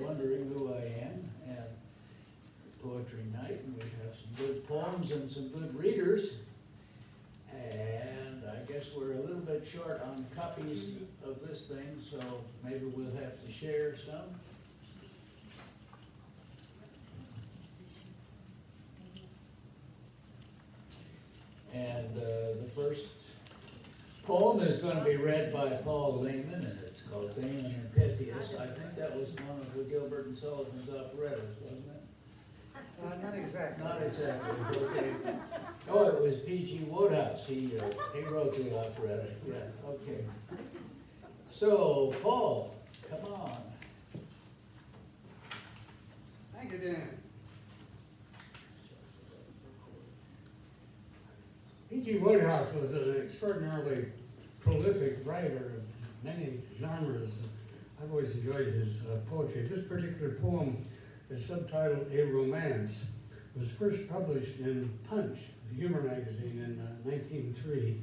wondering who I am, and poetry night, and we have some good poems and some good readers. And I guess we're a little bit short on copies of this thing, so maybe we'll have to share some. And the first poem is going to be read by Paul Lehman, and it's called Damon and Pythias. I think that was one of the Gilbert and Sullivan's operettas, wasn't it? Not exactly. Not exactly, okay. Oh, it was P.G. Wodehouse. He wrote the operetta, yeah, okay. So, Paul, come on. Thank you, Dan. P.G. Wodehouse was an extraordinarily prolific writer of many genres. I've always enjoyed his poetry. This particular poem is subtitled A Romance. It was first published in Punch, the humor magazine, in 1903.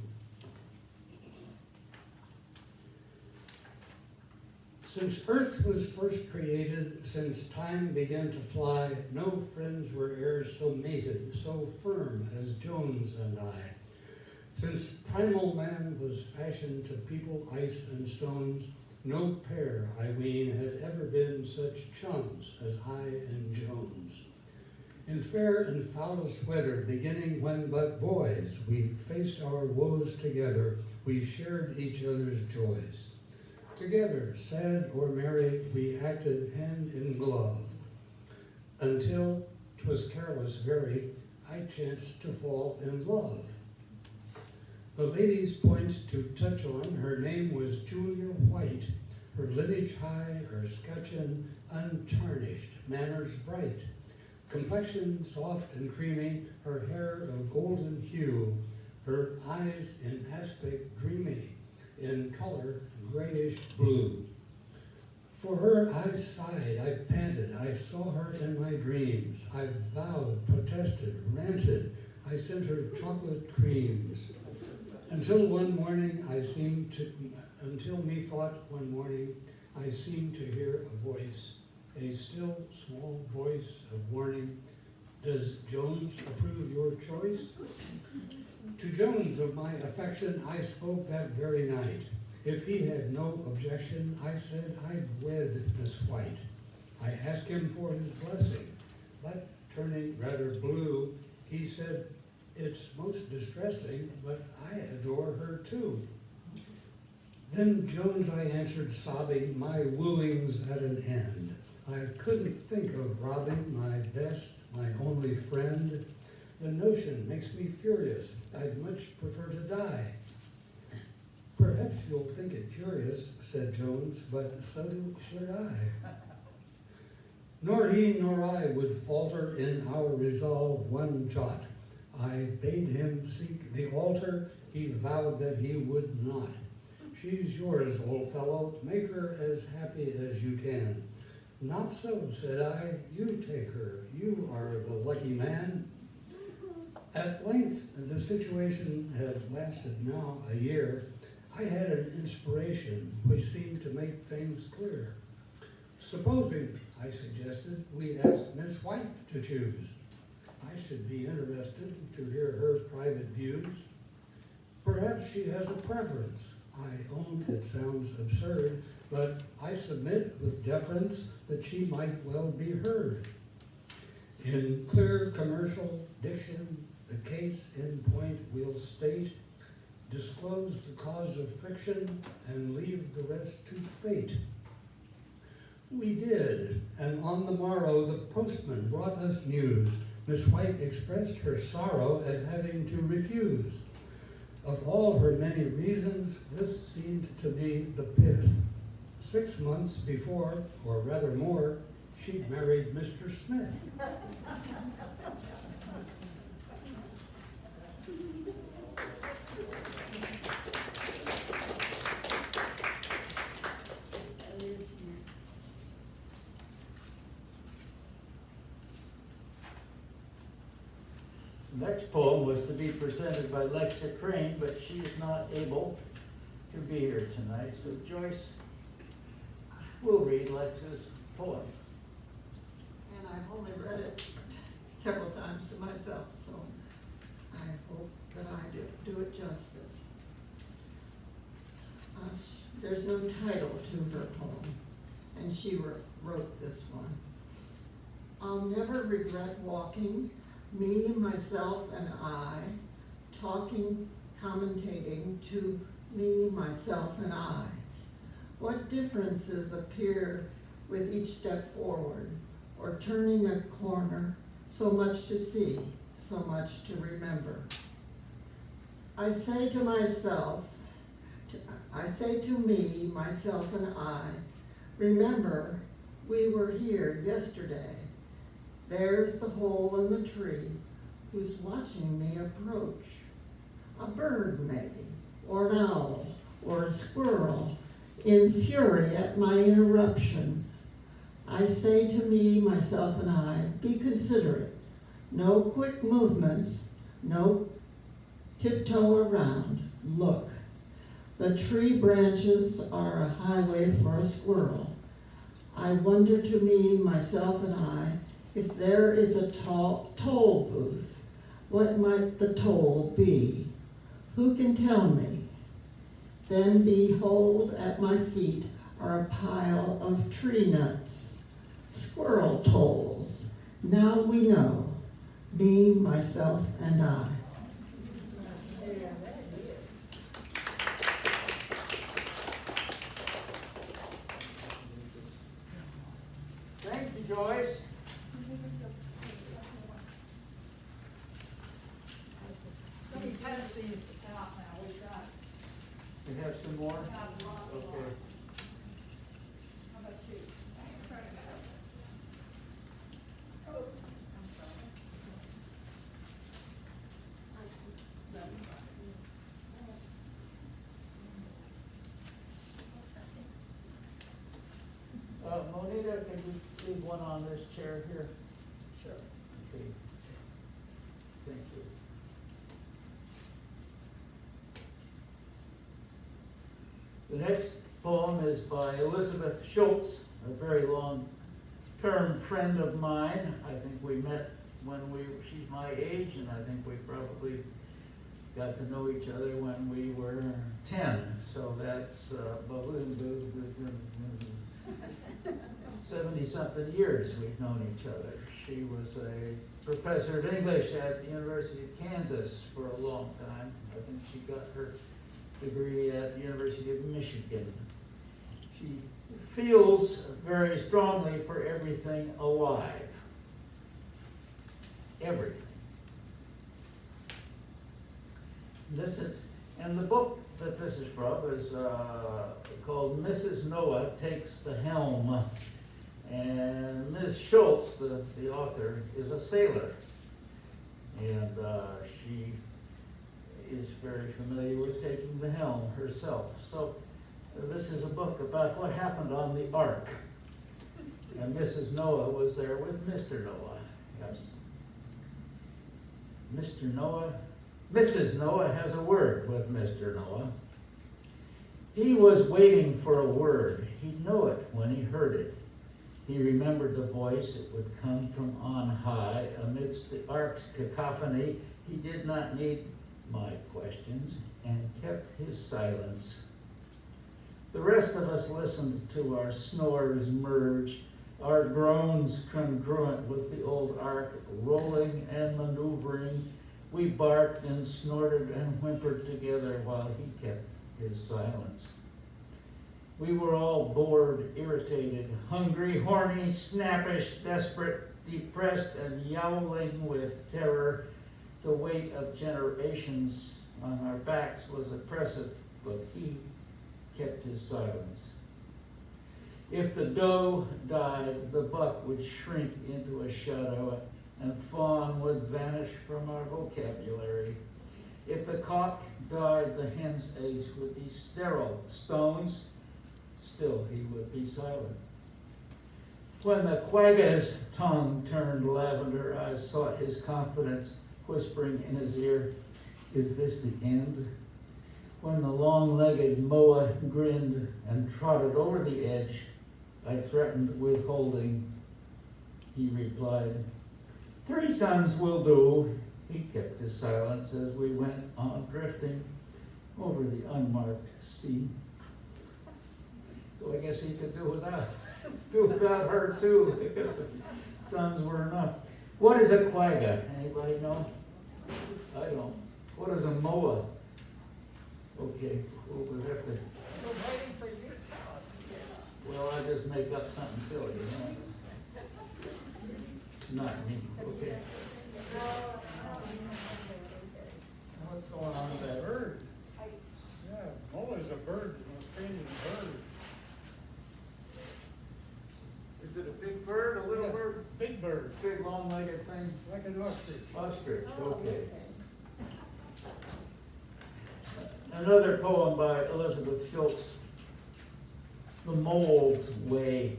Since earth was first created, since time began to fly, no friends were e'er so mated, so firm as Jones and I. Since primal man was fashioned to people ice and stones, no pair, I ween, had ever been such chums as I and Jones. In fair and foulest weather, beginning when but boys, we faced our woes together, we shared each other's joys. Together, sad or merry, we acted hand in glove, until 'twas careless very, I chanced to fall in love. The lady's points to touch on, her name was Julia White, her lineage high, her scutcheon untarnished, manners bright, complexion soft and creamy, her hair of golden hue, her eyes in aspect dreamy, in color grayish blue. For her I sighed, I panted, I saw her in my dreams, I vowed, protested, ranted, I sent her chocolate creams. Until methought one morning, I seemed to hear a voice, a still small voice of warning. Does Jones approve your choice? To Jones of my affection I spoke that very night. If he had no objection, I said I'd wed Miss White. I asked him for his blessing, but turning rather blue, he said, it's most distressing, but I adore her too. Then Jones, I answered, sobbing, my wooing's at an end. I couldn't think of robbing my best, my only friend. The notion makes me furious. I'd much prefer to die. Perhaps you'll think it curious, said Jones, but so should I. Nor he nor I would falter in our resolve one jot. I bade him seek the altar, he vowed that he would not. She's yours, old fellow, make her as happy as you can. Not so, said I, you take her, you are the lucky man. At length, the situation had lasted now a year. I had an inspiration which seemed to make things clear. Supposing, I suggested, we ask Miss White to choose. I should be interested to hear her private views. Perhaps she has a preference. I own it sounds absurd, but I submit with deference that she might well be heard. In clear commercial diction, the case in point we'll state, disclose the cause of friction, and leave the rest to fate. We did, and on the morrow the postman brought us news. Miss White expressed her sorrow at having to refuse. Of all her many reasons, this seemed to be the pith. 6 months before, or rather more, she'd married Mr. Smith. The next poem was to be presented by Lexa Crane, but she is not able to be here tonight. So Joyce will read Lexa's poem. I've only read it several times to myself, so I hope that I do it justice. There's no title to her poem, and she wrote this one. I'll never regret walking, me, myself, and I, talking, commentating to me, myself, and I. What differences appear with each step forward, or turning a corner, so much to see, so much to remember. I say to myself, I say to me, myself, and I, remember, we were here yesterday. There's the hole in the tree who's watching me approach. A bird, maybe, or an owl, or a squirrel, in fury at my interruption. I say to me, myself, and I, be considerate. No quick movements, no tiptoe around. Look. The tree branches are a highway for a squirrel. I wonder to me, myself, and I, if there is a toll booth, what might the toll be? Who can tell me? Then behold, at my feet are a pile of tree nuts. Squirrel tolls. Now we know, me, myself, and I. Thank you, Joyce. Let me pass these out now, we've got, We have some more? got a lot. Okay. How about you? Oh, I'm sorry. That's Monita, can you leave one on this chair here? Sure. Okay. Thank you. The next poem is by Elizabeth Schultz, a very long-term friend of mine. I think we met when she's my age, and I think we probably got to know each other when we were 10. So that's 70-something years we've known each other. She was a professor of English at the University of Kansas for a long time. I think she got her degree at the University of Michigan. She feels very strongly for everything alive. Everything. And the book that this is from is called Mrs. Noah Takes the Helm. And Ms. Schultz, the author, is a sailor. And she is very familiar with taking the helm herself. So this is a book about what happened on the Ark. And Mrs. Noah was there with Mr. Noah. Yes. Mrs. Noah has a word with Mr. Noah. He was waiting for a word. He'd know it when he heard it. He remembered the voice. It would come from on high. Amidst the ark's cacophony, he did not need my questions and kept his silence. The rest of us listened to our snores merge, our groans congruent with the old ark, rolling and maneuvering. We barked and snorted and whimpered together while he kept his silence. We were all bored, irritated, hungry, horny, snappish, desperate, depressed, and yowling with terror. The weight of generations on our backs was oppressive, but he kept his silence. If the doe died, the buck would shrink into a shadow, and fawn would vanish from our vocabulary. If the cock died, the hen's eggs would be sterile stones. Still he would be silent. When the quagga's tongue turned lavender, I sought his confidence, whispering in his ear, "Is this the end?" When the long-legged moa grinned and trotted over the edge, I threatened withholding. He replied, 3 sons will do. He kept his silence as we went on drifting over the unmarked sea. So I guess he could do without her too, because the sons were enough. What is a quagga? Anybody know? I don't. What is a moa? Okay, we'll have to, We're waiting for you to tell us. well, I just make up something silly, you know? Not me, okay. What's going on with that bird? Yeah, always a bird, an Australian bird. Is it a big bird, a little Yes, bird? Big bird, Big long-legged thing? like an ostrich. Ostrich, okay. Another poem by Elizabeth Schultz, The Mole's Way.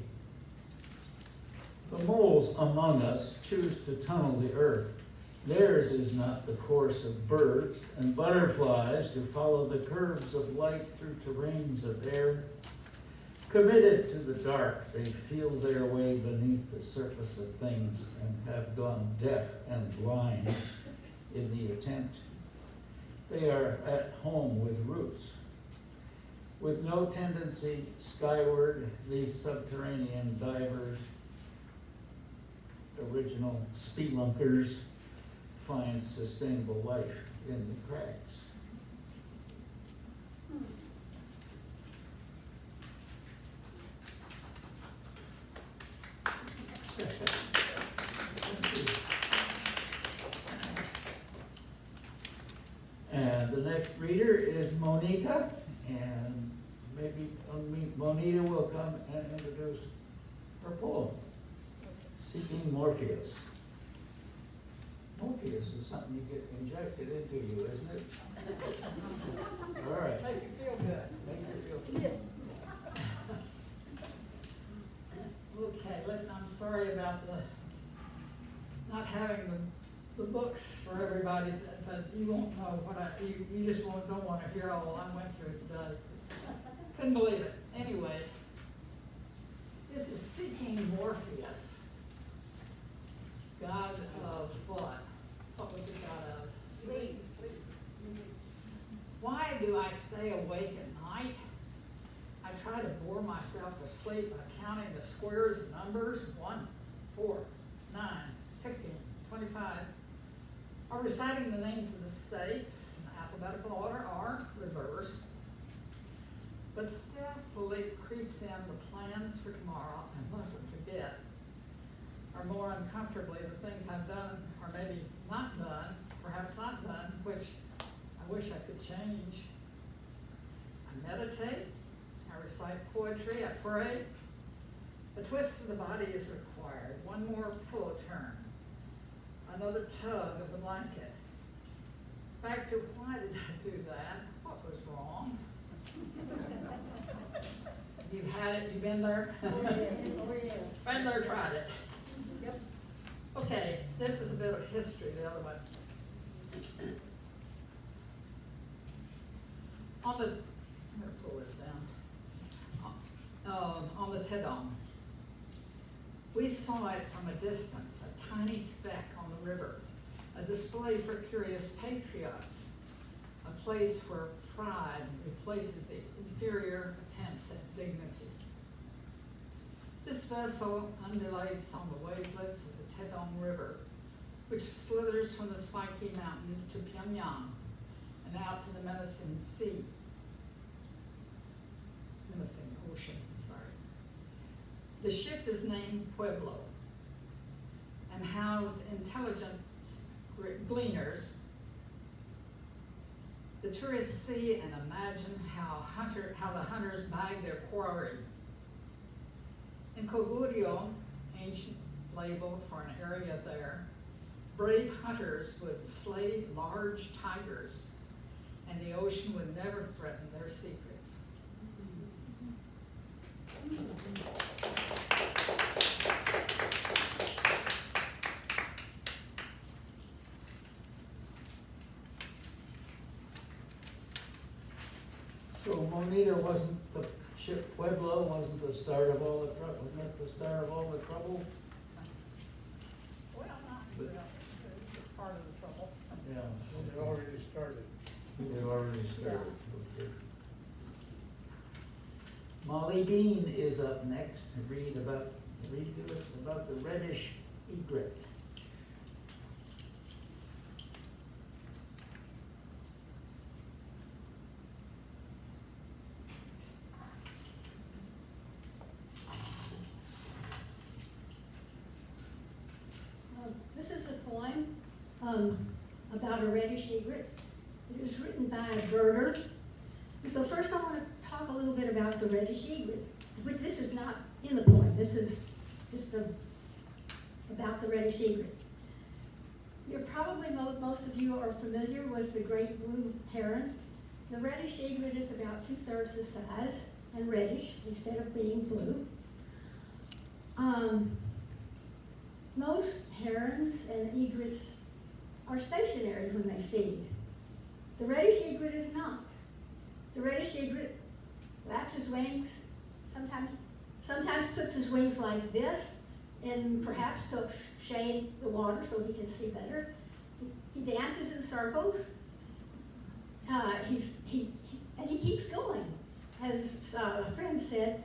The moles among us choose to tunnel the earth. Theirs is not the course of birds and butterflies to follow the curves of light through terrains of air. Committed to the dark, they feel their way beneath the surface of things and have gone deaf and blind in the attempt. They are at home with roots. With no tendency skyward, these subterranean divers, original spelunkers, find sustainable life in the cracks. And the next reader is Monita, and maybe Monita will come and introduce her poem, Seeking Morpheus. Morpheus is something you get injected into you, isn't it? All right. Make you feel good. Makes you feel good. Okay, listen, I'm sorry about the, not having the books for everybody, but you won't know what you just don't want to hear all I went through today. Couldn't believe it. Anyway, this is Seeking Morpheus. God of what? What was the God of? Sleep. Why do I stay awake at night? I try to bore myself to sleep by counting the squares of numbers, 1, 4, 9, 16, 25, or reciting the names of the states in alphabetical order or reverse. But stealthily creeps in the plans for tomorrow and mustn't forget, or more uncomfortably, the things I've done or maybe not done, perhaps not done, which I wish I could change. I meditate, I recite poetry, I pray. A twist of the body is required, one more pillow turn, another tug of the blanket. Back to why did I do that? What was wrong? You've had it, you've been there? Oh, yeah. Been there, tried it. Yep. Okay, this is a bit of history, the other one. I'm gonna pull this down. On the Tedong, we saw it from a distance, a tiny speck on the river, a display for curious patriots, a place where pride replaces the inferior attempts at dignity. This vessel undulates on the wavelets of the Tedong River, which slithers from the spiky mountains to Pyongyang and out to the menacing sea. Menacing ocean, sorry. The ship is named Pueblo and housed intelligence gleaners. The tourists see and imagine how the hunters bag their quarry. In Kogurio, ancient label for an area there, brave hunters would slay large tigers, and the ocean would never threaten their secrets. So Monita wasn't the ship Pueblo, wasn't the start of all the trouble, wasn't that the start of all the trouble? But, It's a part of the trouble. yeah, It already started. it already started, okay. Molly Dean is up next to read to us about the reddish egret. This is a poem about a reddish egret. It was written by a birder. And so first I want to talk a little bit about the reddish egret. But this is not in the poem. This is just about the reddish egret. You're probably, most of you are familiar with the great blue heron. The reddish egret is about 2/3 the size and reddish instead of being blue. Most herons and egrets are stationary when they feed. The reddish egret is not. The reddish egret flaps his wings, sometimes puts his wings like this, and perhaps to shade the water so he can see better. He dances in circles. And he keeps going. As a friend said,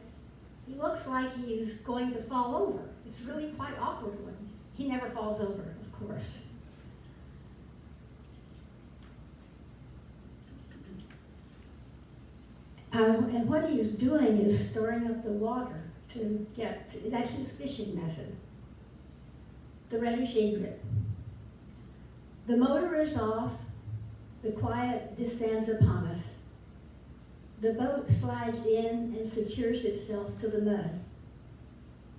he looks like he's going to fall over. It's really quite awkward when he never falls over, of course. And what he is doing is storing up the water that's his fishing method. The reddish egret. The motor is off, the quiet descends upon us. The boat slides in and secures itself to the mud.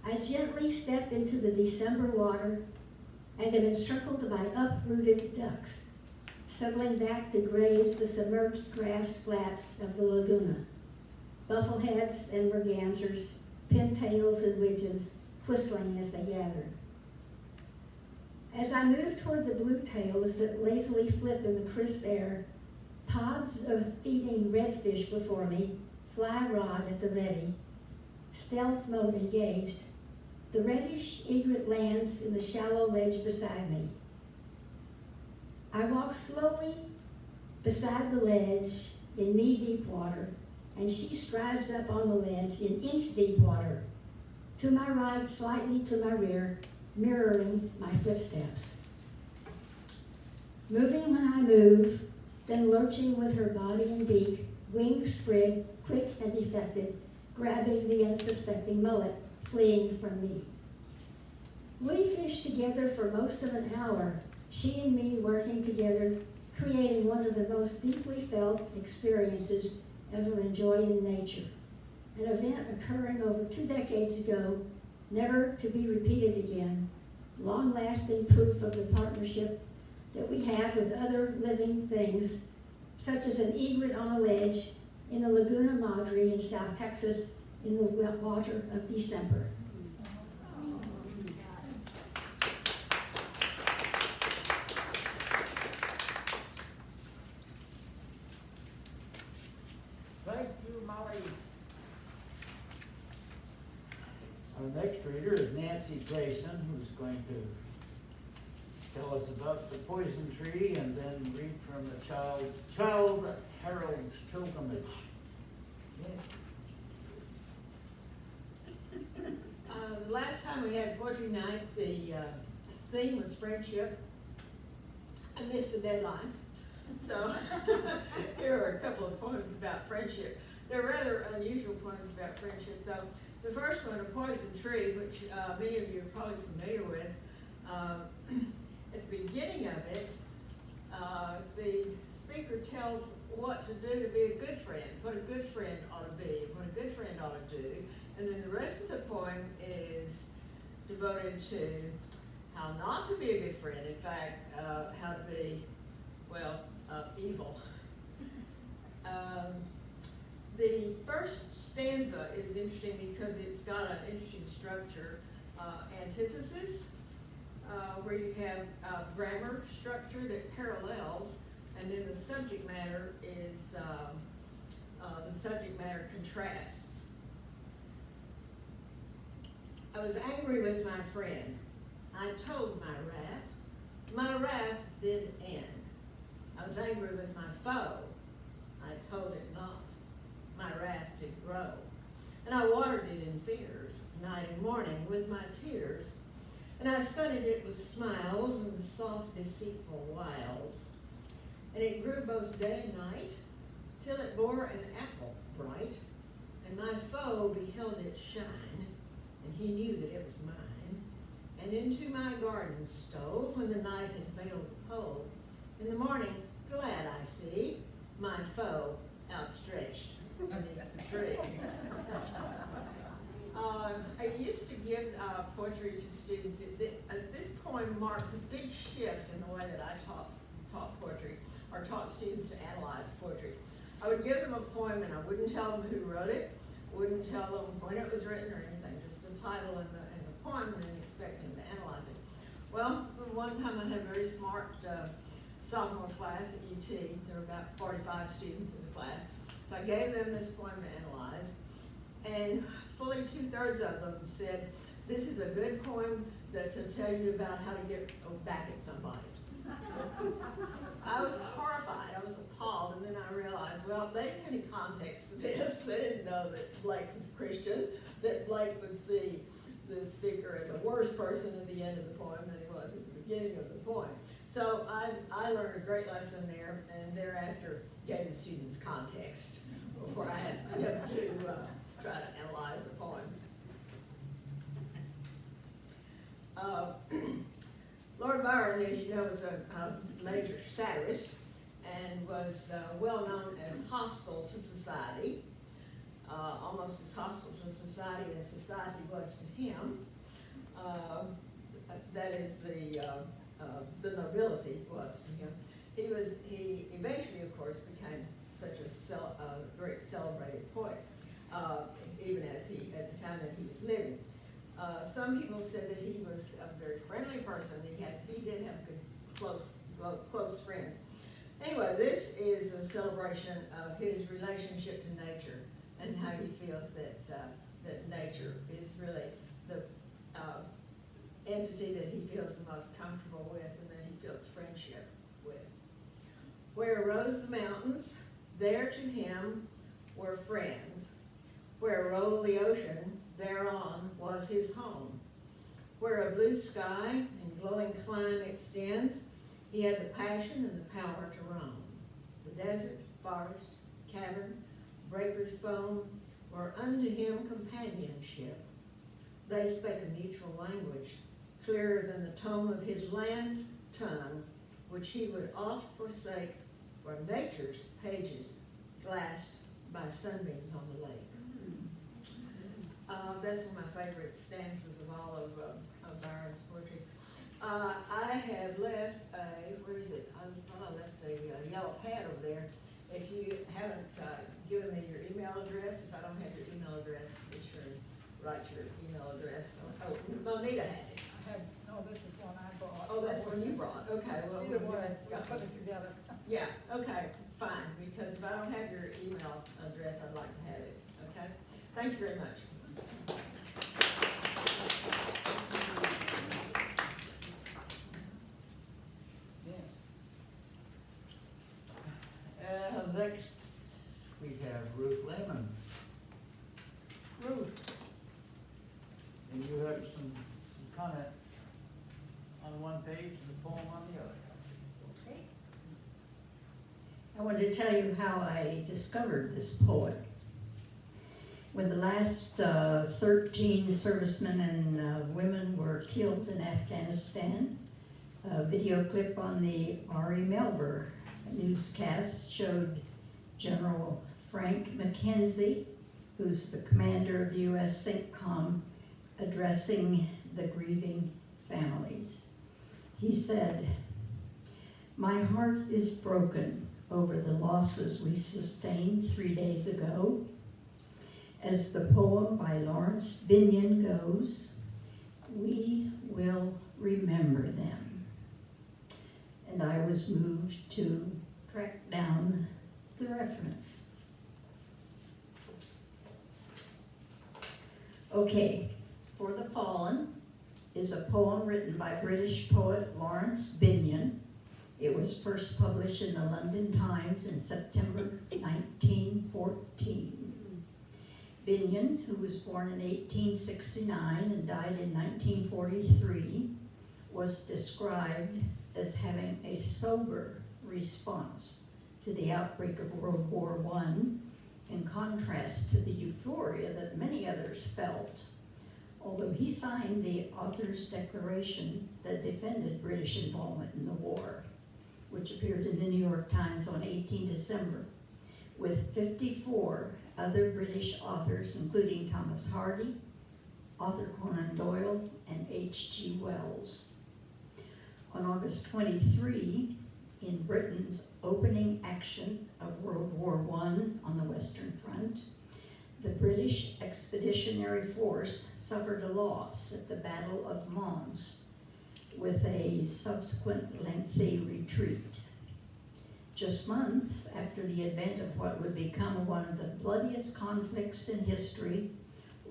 I gently step into the December water and am encircled by uprooted ducks, settling back to graze the submerged grass flats of the laguna. Buffleheads and mergansers, pintails and widgeons, whistling as they gather. As I move toward the bluetails that lazily flip in the crisp air, pods of feeding redfish before me, fly rod at the ready, stealth mode engaged. The reddish egret lands in the shallow ledge beside me. I walk slowly beside the ledge in knee-deep water, and she strides up on the ledge in inch-deep water, to my right, slightly to my rear, mirroring my footsteps. Moving when I move, then lurching with her body and beak, wings spread, quick and effective, grabbing the unsuspecting mullet, fleeing from me. We fished together for most of an hour, she and me working together, creating one of the most deeply felt experiences ever enjoyed in nature. An event occurring over 2 decades ago, never to be repeated again, long-lasting proof of the partnership that we have with other living things, such as an egret on a ledge in the Laguna Madre in South Texas in the water of December. Thank you, Molly. Our next reader is Nancy Grayson, who's going to tell us about the poison tree and then read from the Child Herald's Pilgrimage. Last time we had poetry night, the theme was friendship. I missed the deadline, so here are a couple of poems about friendship. They're rather unusual poems about friendship, though. The first one, A Poison Tree, which many of you are probably familiar with. At the beginning of it, the speaker tells what to do to be a good friend, what a good friend ought to be, what a good friend ought to do. And then the rest of the poem is devoted to how not to be a good friend. In fact, how to be, well, evil. The first stanza is interesting because it's got an interesting structure. Antithesis, where you have grammar structure that parallels, and then the subject matter is, the subject matter contrasts. I was angry with my friend. I told my wrath. My wrath did end. I was angry with my foe. I told it not. My wrath did grow. And I watered it in fears, night and morning with my tears. And I sunnied it with smiles and soft deceitful wiles. And it grew both day and night, till it bore an apple bright. And my foe beheld it shine, and he knew that it was mine. And into my garden stole, when the night had veiled the pole. In the morning, glad I see, my foe outstretched beneath the tree. I used to give poetry to students. This poem marks a big shift in the way that I taught poetry, or taught students to analyze poetry. I would give them a poem and I wouldn't tell them who wrote it, wouldn't tell them when it was written or anything, just the title and the poem, and then expect them to analyze it. Well, one time I had a very smart sophomore class at UT. There were about 45 students in the class. So I gave them this poem to analyze, and fully 2/3 of them said, this is a good poem to tell you about how to get back at somebody. I was horrified, I was appalled, and then I realized, well, they didn't have any context to this. They didn't know that Blake was Christian, that Blake would see the speaker as a worse person at the end of the poem than he was at the beginning of the poem. So I learned a great lesson there, and thereafter gave the students context before I asked them to try to analyze the poem. Lord Byron, as you know, was a major satirist and was well known as hostile to society, almost as hostile to society as society was to him. That is, the nobility was to him. He eventually, of course, became such a great celebrated poet, even at the time that he was living. Some people said that he was a very friendly person. He did have good, close friends. Anyway, this is a celebration of his relationship to nature and how he feels that nature is really the entity that he feels the most comfortable with and that he feels friendship with. Where rose the mountains, there to him were friends. Where rolled the ocean, thereon was his home. Where a blue sky and glowing clime extends, he had the passion and the power to roam. The desert, forest, cavern, breakers foam were unto him companionship. They spake a mutual language, clearer than the tone of his land's tongue, which he would oft forsake for nature's pages glassed by sunbeams on the lake. That's one of my favorite stanzas of all of Byron's poetry. I have left where is it? I thought I left a yellow pad over there. If you haven't given me your email address, if I don't have your email address, be sure to write your email address. Oh, Monita has it. No, this is one I brought. Oh, that's one you brought. Okay, well. Either one, Monita's got put it. it together. Yeah, okay, fine, because if I don't have your email address, I'd like to have it, okay? Thank you very much. Next, we have Ruth Lehman. Ruth, and you have some comment on one page and the poem on the other. Okay. I wanted to tell you how I discovered this poet. When the last 13 servicemen and women were killed in Afghanistan, a video clip on the Ari Melber newscast showed General Frank McKenzie, who's the commander of the U.S. CENTCOM, addressing the grieving families. He said, "My heart is broken over the losses we sustained 3 days ago. As the poem by Lawrence Binion goes, we will remember them." And I was moved to track down the reference. Okay, for the fallen, is a poem written by British poet Lawrence Binyon. It was first published in the London Times in September 1914. Binyon, who was born in 1869 and died in 1943, was described as having a sober response to the outbreak of World War I, in contrast to the euphoria that many others felt. Although he signed the author's declaration that defended British involvement in the war, which appeared in the New York Times on 18 December, with 54 other British authors, including Thomas Hardy, Arthur Conan Doyle, and H.G. Wells. On August 23, in Britain's opening action of World War I on the Western Front, the British Expeditionary Force suffered a loss at the Battle of Mons, with a subsequent lengthy retreat. Just months after the event of what would become one of the bloodiest conflicts in history,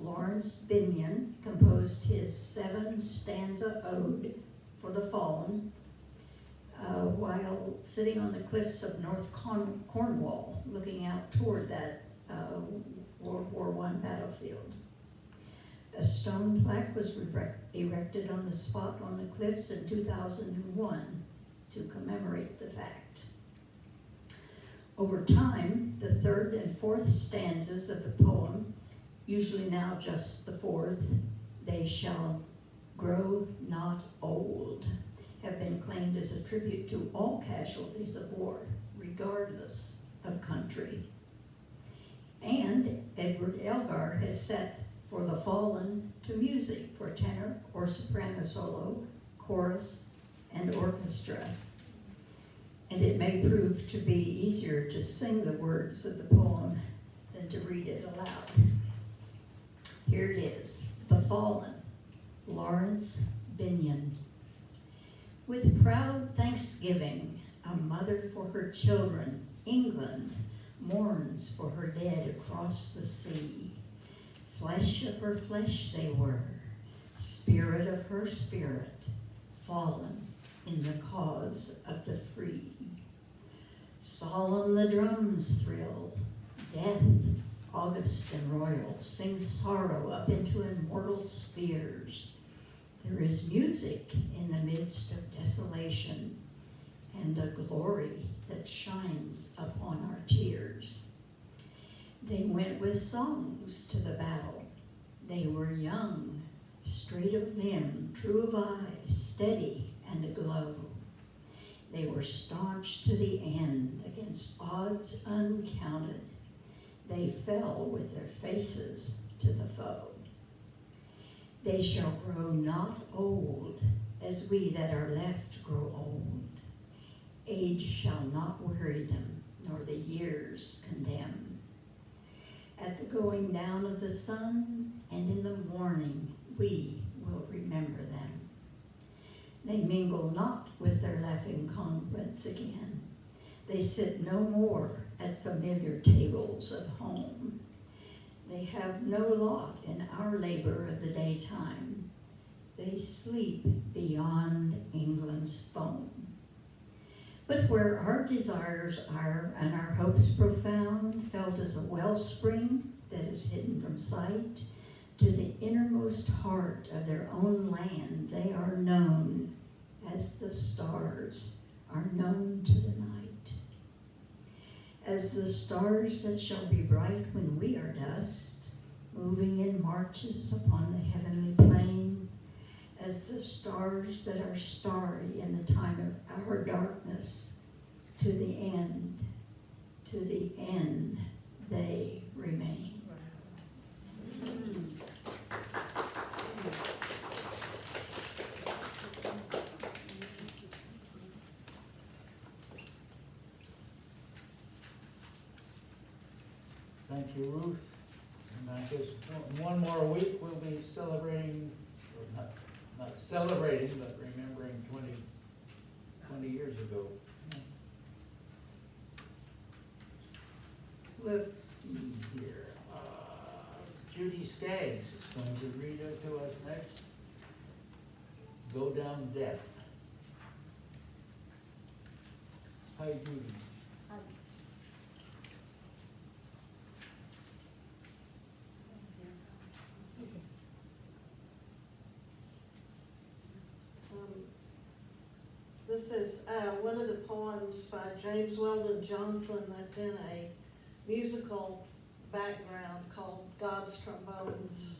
Lawrence Binyon composed his 7-stanza ode for the fallen while sitting on the cliffs of North Cornwall, looking out toward that World War I battlefield. A stone plaque was erected on the spot on the cliffs in 2001 to commemorate the fact. Over time, the third and fourth stanzas of the poem, usually now just the fourth, "They shall grow not old," have been claimed as a tribute to all casualties of war, regardless of country. And Edward Elgar has set For the Fallen to music for tenor or soprano solo, chorus, and orchestra. And it may prove to be easier to sing the words of the poem than to read it aloud. Here it is, The Fallen, Lawrence Binyon. With proud thanksgiving, a mother for her children, England, mourns for her dead across the sea. Flesh of her flesh they were, spirit of her spirit, fallen in the cause of the free. Solemn the drums thrill, death, august and royal, sings sorrow up into immortal spheres. There is music in the midst of desolation, and a glory that shines upon our tears. They went with songs to the battle. They were young, straight of limb, true of eye, steady and aglow. They were staunch to the end against odds uncounted. They fell with their faces to the foe. They shall grow not old, as we that are left grow old. Age shall not weary them, nor the years condemn. At the going down of the sun, and in the morning, we will remember them. They mingle not with their laughing comrades again. They sit no more at familiar tables of home. They have no lot in our labor of the daytime. They sleep beyond England's foam. But where our desires are and our hopes profound, felt as a wellspring that is hidden from sight, to the innermost heart of their own land they are known as the stars are known to the night. As the stars that shall be bright when we are dust, moving in marches upon the heavenly plain, as the stars that are starry in the time of our darkness, to the end they remain. Thank you, Ruth. And I guess one more week we'll be celebrating, or not celebrating, but remembering 20 years ago. Let's see here. Judy Skaggs is going to read it to us next. Go Down Deaf. Hi, Judy. This is one of the poems by James Weldon Johnson that's in a musical background called God's Trombones.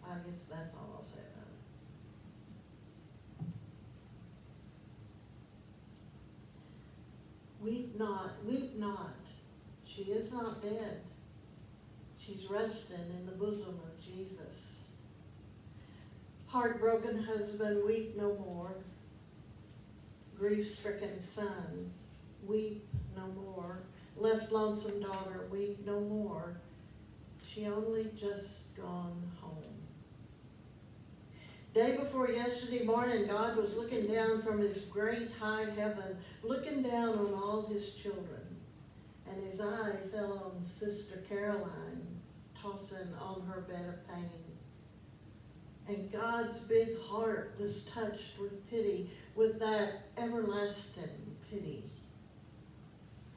I guess that's all I'll say about it. Weep not, she is not dead. She's resting in the bosom of Jesus. Heartbroken husband, weep no more. Grief-stricken son, weep no more. Left lonesome daughter, weep no more. She only just gone home. Day before yesterday morning, God was looking down from his great high heaven, looking down on all his children. And his eye fell on Sister Caroline, tossing on her bed of pain. And God's big heart was touched with pity, with that everlasting pity.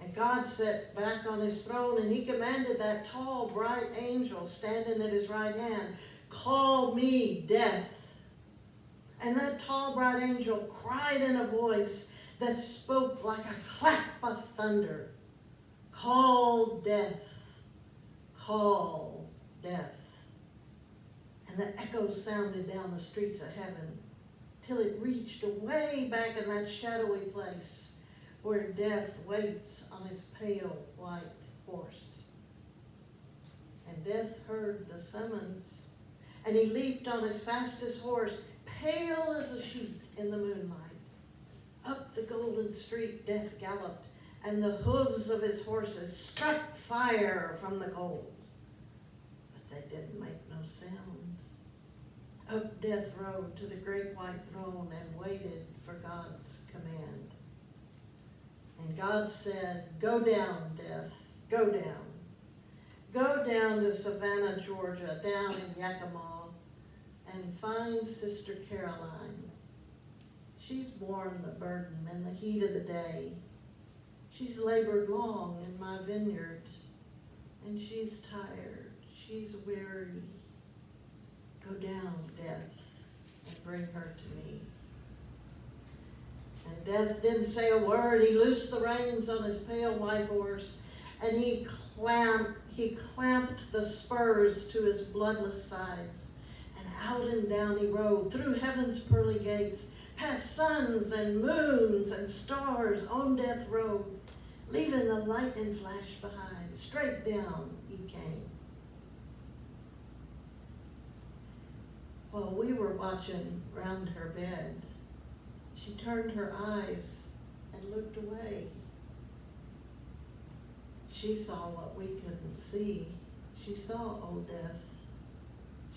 And God sat back on his throne and he commanded that tall, bright angel standing at his right hand, call me death. And that tall, bright angel cried in a voice that spoke like a clap of thunder, call death, call death. And the echo sounded down the streets of heaven till it reached way back in that shadowy place where death waits on his pale white horse. And death heard the summons, and he leaped on his fastest horse, pale as a sheet in the moonlight. Up the golden street death galloped, and the hooves of his horses struck fire from the gold. But they didn't make no sound. Up death rode to the great white throne and waited for God's command. And God said, go down, death, go down. Go down to Savannah, Georgia, down in Yakima, and find Sister Caroline. She's borne the burden in the heat of the day. She's labored long in my vineyard, and she's tired, she's weary. Go down, death, and bring her to me. And death didn't say a word. He loosed the reins on his pale white horse, and he clamped the spurs to his bloodless sides. And out and down he rode, through heaven's pearly gates, past suns and moons and stars on death road, leaving the lightning flash behind. Straight down he came. While we were watching round her bed, she turned her eyes and looked away. She saw what we couldn't see. She saw old death.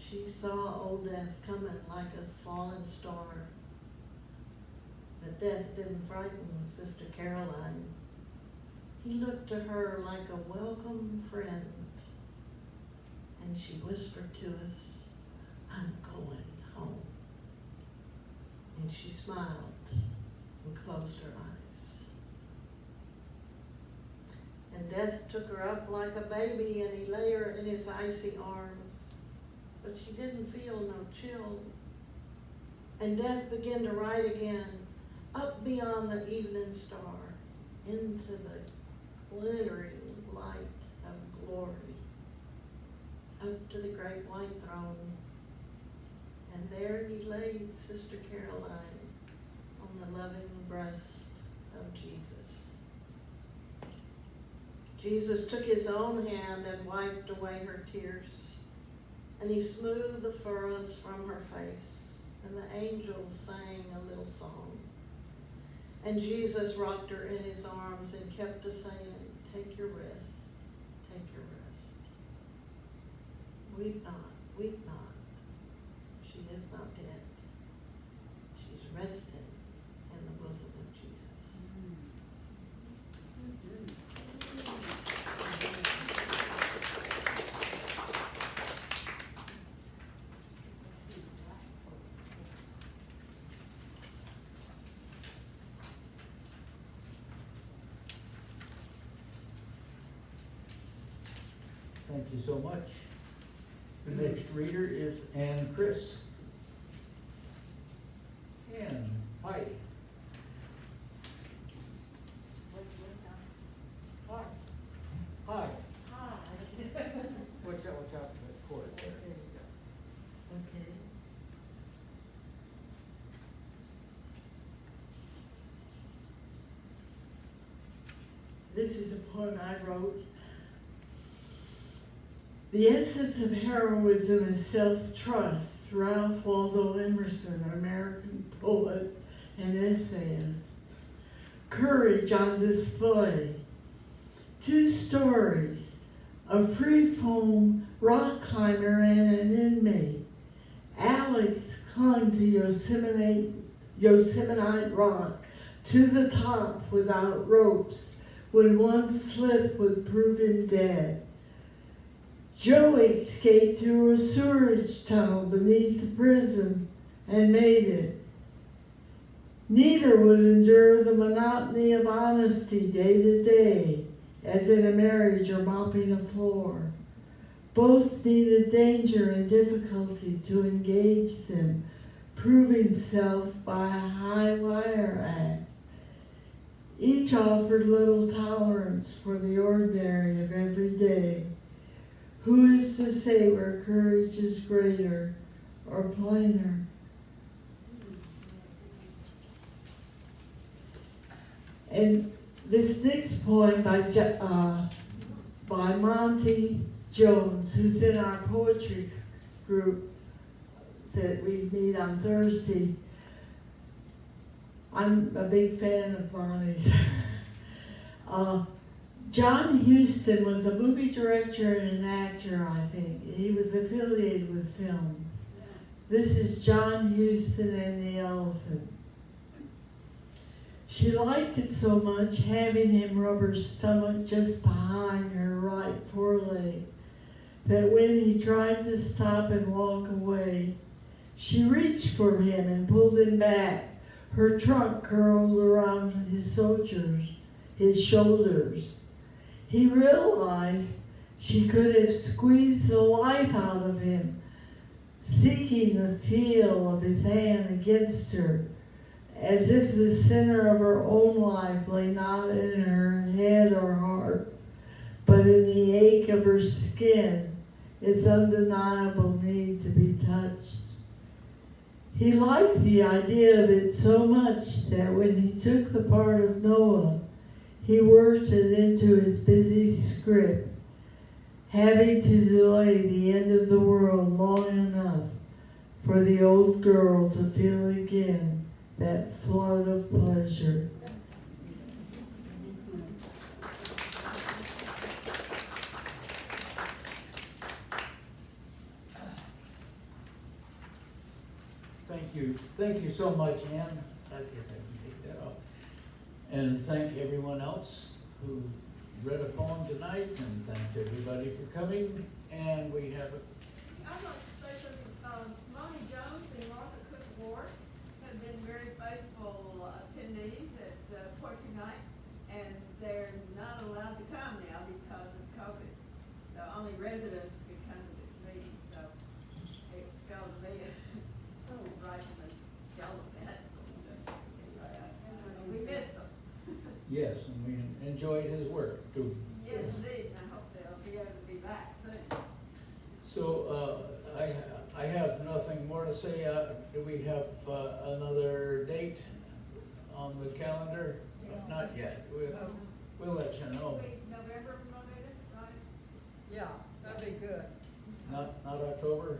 She saw old death coming like a falling star. But death didn't frighten Sister Caroline. He looked to her like a welcome friend. And she whispered to us, I'm going home. And she smiled and closed her eyes. And death took her up like a baby, and he lay her in his icy arms. But she didn't feel no chill. And death began to ride again, up beyond the evening star, into the glittering light of glory, up to the great white throne. And there he laid Sister Caroline on the loving breast of Jesus. Jesus took his own hand and wiped away her tears, and he smoothed the furrows from her face, and the angels sang a little song. And Jesus rocked her in his arms and kept a saying, take your rest, take your rest. Weep not, weep not. She is not dead. She's resting in the bosom of Jesus. Thank you so much. The next reader is Ann Chris. Ann, hi. Hi. Hi. Watch out for the cord there. There you go. Okay. This is a poem I wrote. The essence of heroism is self-trust. Ralph Waldo Emerson, American poet and essayist. Courage on display. Two stories. A free-form rock climber and an inmate. Alex clung to Yosemite Rock to the top without ropes. When one slip would prove him dead. Joe escaped through a sewerage tunnel beneath the prison and made it. Neither would endure the monotony of honesty day to day, as in a marriage or mopping a floor. Both needed danger and difficulty to engage them, proving self by a high wire act. Each offered little tolerance for the ordinary of every day. Who is to say where courage is greater or plainer? And this next poem by Monty Jones, who's in our poetry group that we meet on Thursday. I'm a big fan of Monty's. John Huston was a movie director and an actor, I think. He was affiliated with films. This is John Huston and the Elephant. She liked it so much, having him rub her stomach just behind her right foreleg, that when he tried to stop and walk away, she reached for him and pulled him back, her trunk curled around his shoulders. He realized she could have squeezed the life out of him, seeking the feel of his hand against her, as if the center of her own life lay not in her head or heart, but in the ache of her skin, its undeniable need to be touched. He liked the idea of it so much that when he took the part of Noah, he worked it into his busy script, having to delay the end of the world long enough for the old girl to feel again that flood of pleasure. Thank you so much, Ann. I guess I can take that off. And thank everyone else who read a poem tonight, and thank everybody for coming. And we have a I'd like to say something. Monty Jones and Martha Cook Ward have been very faithful attendees at Poetry Night, and they're not allowed to come now because of COVID. So only residents could come to this meeting, so it fell to me right from the tell of that. We missed them. yes, and we enjoyed his work too. Yes, indeed, and I hope they'll be able to be back soon. So I have nothing more to say. Do we have another date on the calendar? Not yet. We'll let you know. November, Monita, right? Yeah, that'd be good. Not October?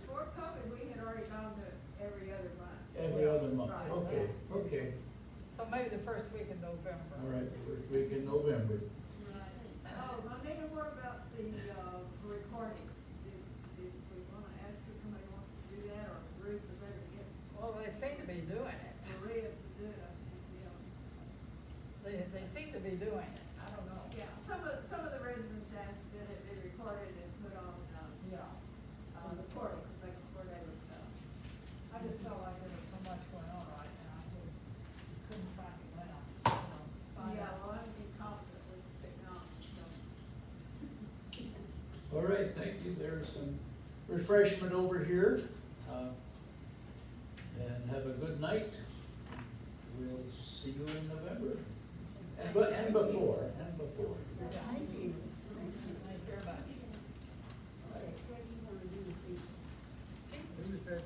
Before COVID, we had already gone to every other month. Every other month. Right. Okay. So maybe the first week in November. All right, first week in November. Right. Oh, Monita, what about the recording? Did we want to ask if somebody wants to do that, or Ruth was able to get Well, they seem to be doing it. Maria to do it? I think, They seem to be doing it. I don't know. Yeah, some of the residents asked that it be recorded and put on, Yeah. the portal, because they would, I just felt like there was so much going on right now. We couldn't track it down. yeah, well, I would be confident with All right, thank you. There's some refreshment over here. And have a good night. We'll see you in November. And before. Thank you. Thank you. Thank you very much. Who's that?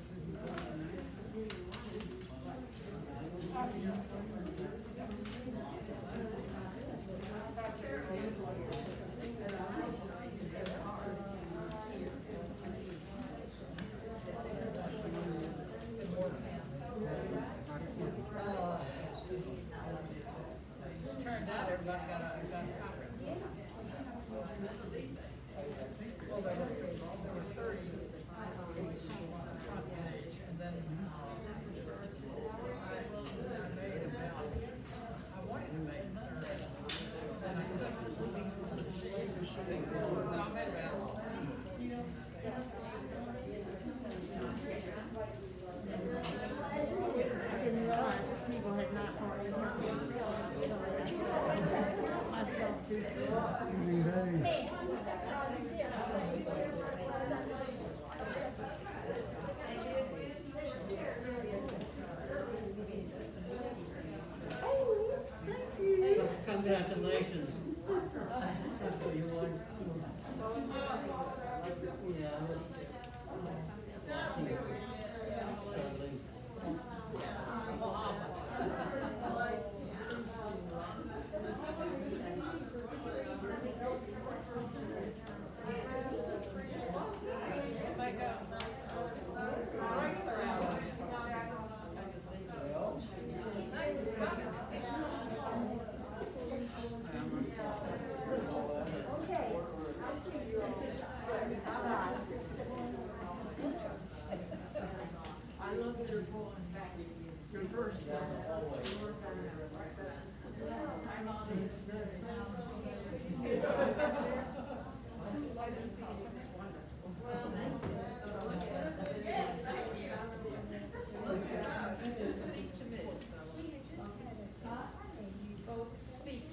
Turns out everybody got a copy. Well, there were 30 on the front page, and then, I made about, I wanted to make 30. Then I so I made about. I didn't realize people had not already heard themselves, I'm sorry. Myself too, so. Congratulations. That's what you want. Yeah.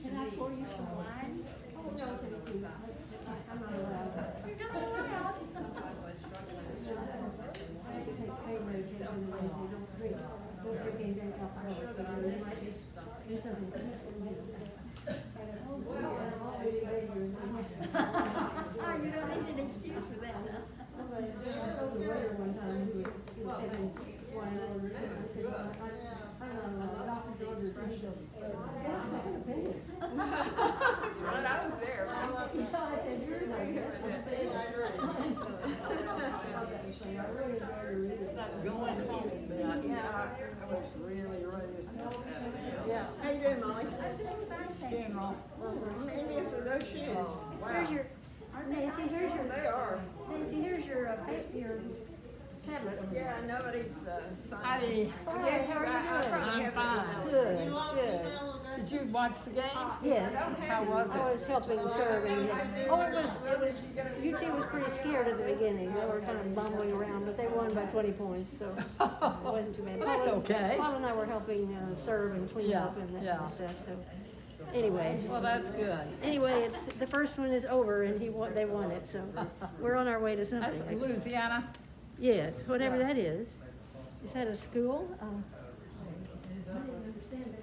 Can I pour you some wine? Oh, no, thank you. I'm not allowed. You're not allowed. I have to take pain medication and they don't drink. Don't drink anything alcoholic, so they might just do something. Oh, you don't need an excuse for that, huh? I told the waiter one time, he was taking wine order, I said, I'm on a doctor's order, and he goes, "Yeah, I have an opinion." That's right, I was there. I said, "You're like that." I really enjoyed her reading. That going home bit, yeah, I was really raised at the, Yeah, how you doing, Molly? I'm doing fine, thank you. funeral. Maybe it's for those shoes. Here's your, Nancy, here's your, They are. Nancy, here's your, your tablet. Yeah, nobody's, signed. Heidi, Hi, how are you doing? I'm fine. Good, You want good. email again? Did you watch the game? Yes. How was I it? was helping serve and, UT was pretty scared at the beginning. They were kind of bumbling around, but they won by 20 points, so it wasn't too bad. Well, that's okay. Paul and I were helping serve and clean Yeah, up and that yeah. kind of stuff, so. Anyway, Well, that's good. it's, the first one is over and they won it, so we're on our way to That's something. Louisiana. Yes, whatever that is. Is that a school? I didn't understand that.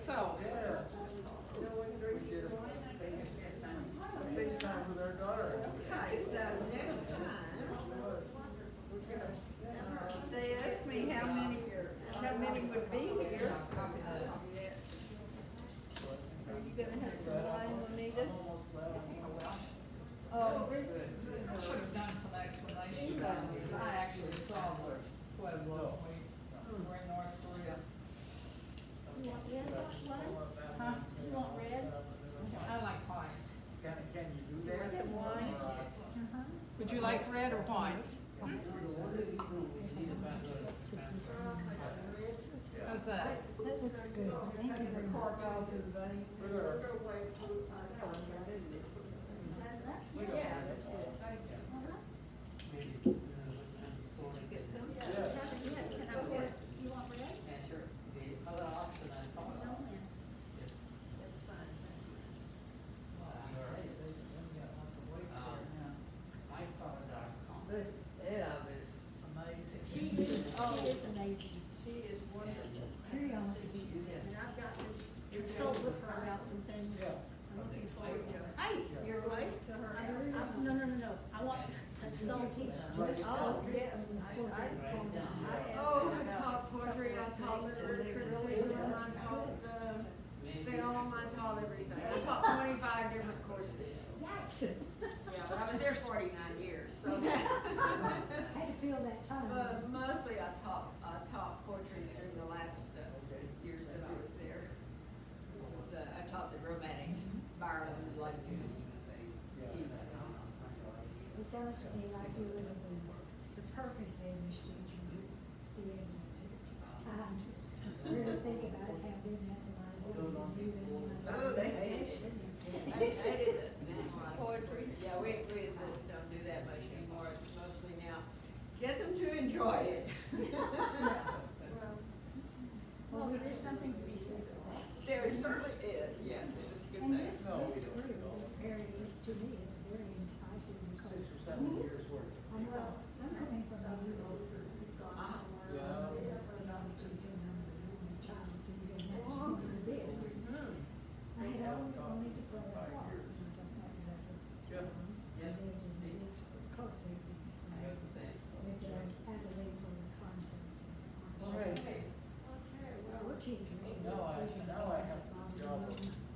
So, Okay, so next time, they asked me how many would be here. Are you gonna have some wine, Monita? I should have done some explanation about this, because I actually saw the Pueblo, we were in North Korea. You want red wine? Huh? You want red? I like white. Can you do You want some wine? Would you like red or white? How's that? That looks good. Thank you very much. with her about some things. I'm looking forward to it. Hey, you're right. To her. No. I want to consult you. Oh, yes. Oh, I taught poetry, I taught literature criticism, I taught, film, I taught everything. I taught 25 different courses. Yikes. Yeah, but I was there 49 years, so. I had to feel that time. But mostly I taught poetry during the last years that I was there. I taught the romantics, Byron, like, Keats and all. It sounds to me like you would have been the perfect English teacher to be able to time to really think about it, have them memorize it, and then you memorize it. Oh, they hated it. They hated it. Poetry. Yeah, we don't do that much anymore. It's mostly now, get them to enjoy it. Well, there is something to be said for that. There certainly is, yes, it was a good And thing. this group is very, to me, it's very enticing because. 6 or 7 years worth. I'm coming from a youth group. Yeah. Child, so you can imagine what I did. I had always wanted to play a part. I don't know exactly what it was. I lived in the East Coast City. I lived in Adelaide for the concerts. We're teachers. Now I have a job.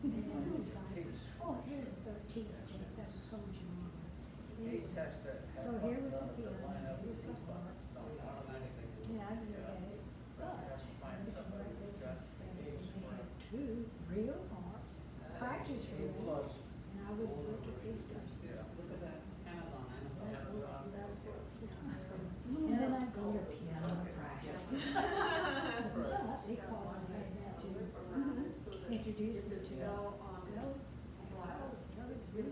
And then we decided, oh, here's the 13th, Jeff, that's a coach and all that. So here was the piano, here's the harp. Yeah, I knew that. But I looked at what this is, and they had 2 real harps, practice real, and I would look at this person. And then I'd go to piano practice. But because I had that to introduce me to, those really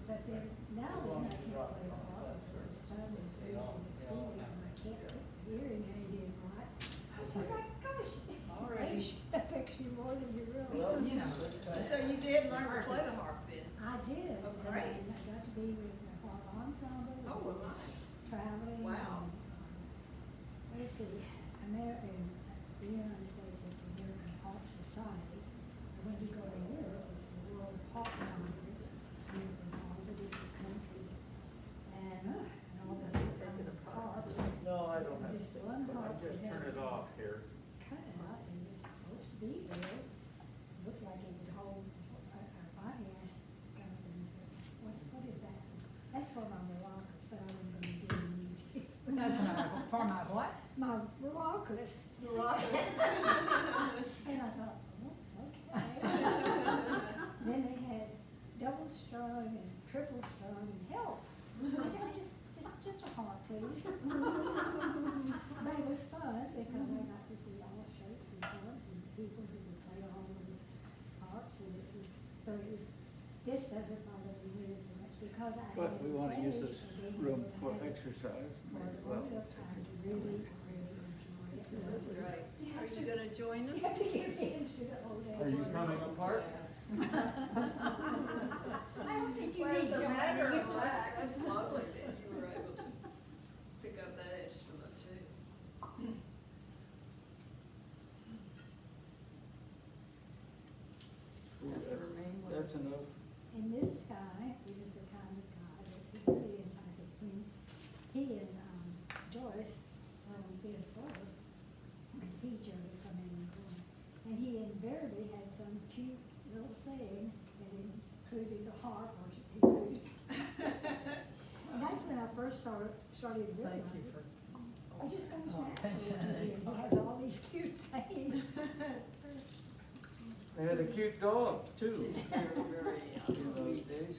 But then, now when I can't play the harp, because his thumb is losing its feeling, and I can't put the hearing aid in right. I said, my gosh, age affects you more than you realize. So you did learn to play the harp then? I did. Oh, great. And I got to be with the harp ensemble. Oh, well, nice. Traveling. Wow. And, let's see, in the United States, it's the American Harp Society. And when you go to Europe, it's the World Harp Congress, from all the different countries. And all the different kinds of harps. No, I don't have There's this to. one I harp just that turn had it off here. cut out and it's supposed to be real. Looked like it would hold, I finally asked Jonathan, what is that? That's for my maracas, but I wasn't gonna do it easy. That's for my what? My maracas. And I thought, oh, okay. Then they had double strung and triple strung and help. Just a harp, please. But it was fun because I got to see all shapes and forms and people who could play all those harps, and this doesn't bother me near so much because I But had we wanna use managed this to be room able to for have it exercise. for long enough time to really enjoy it. That's right. You Are have you to- gonna join You us? have to get into the old age. Are you coming apart? I don't think you Well, need as a to. matter of fact, that's lovely that you were able to pick up that instrument too. That's enough. And this guy is the kind of guy that's very enticing. When he and Joyce were on Fifth Floor, we see each other come in and go. And he invariably had some cute little saying that included the harp or he was. And that's when I first started realizing. It just comes naturally to him. He has all these cute sayings. They had a cute dog too Very, in those days.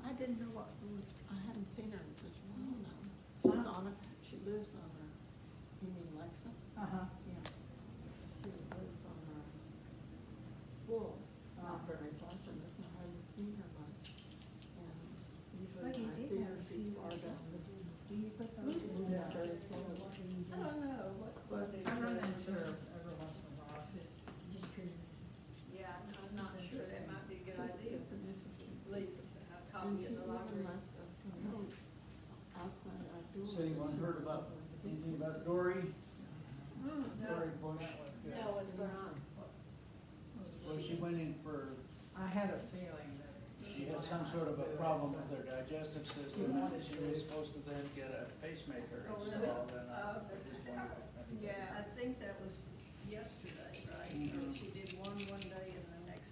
I didn't know what was, I haven't seen her in such a while now. She lives on her, you mean Lexa? Uh-huh. Yeah. She lives on her floor, not very much, and it's not hard to see her much. And But usually you when I did see have her, a she's few. far down the. Do you put those in Yeah, the, very or slowly. what do you do? I don't know, what I run into her every once in a while. Just curious. Yeah, I'm not sure, that might be a good idea. It's an interesting. Leave a And copy she in the even library. left us a note outside our door. Has anyone heard about anything about Dory? No. Dory Bush? waiting for, I had a feeling that. she had some sort of a problem with her digestive system, and she was supposed to then get a pacemaker Oh, really? installed, and I Oh, just wondered. Yeah, I think that was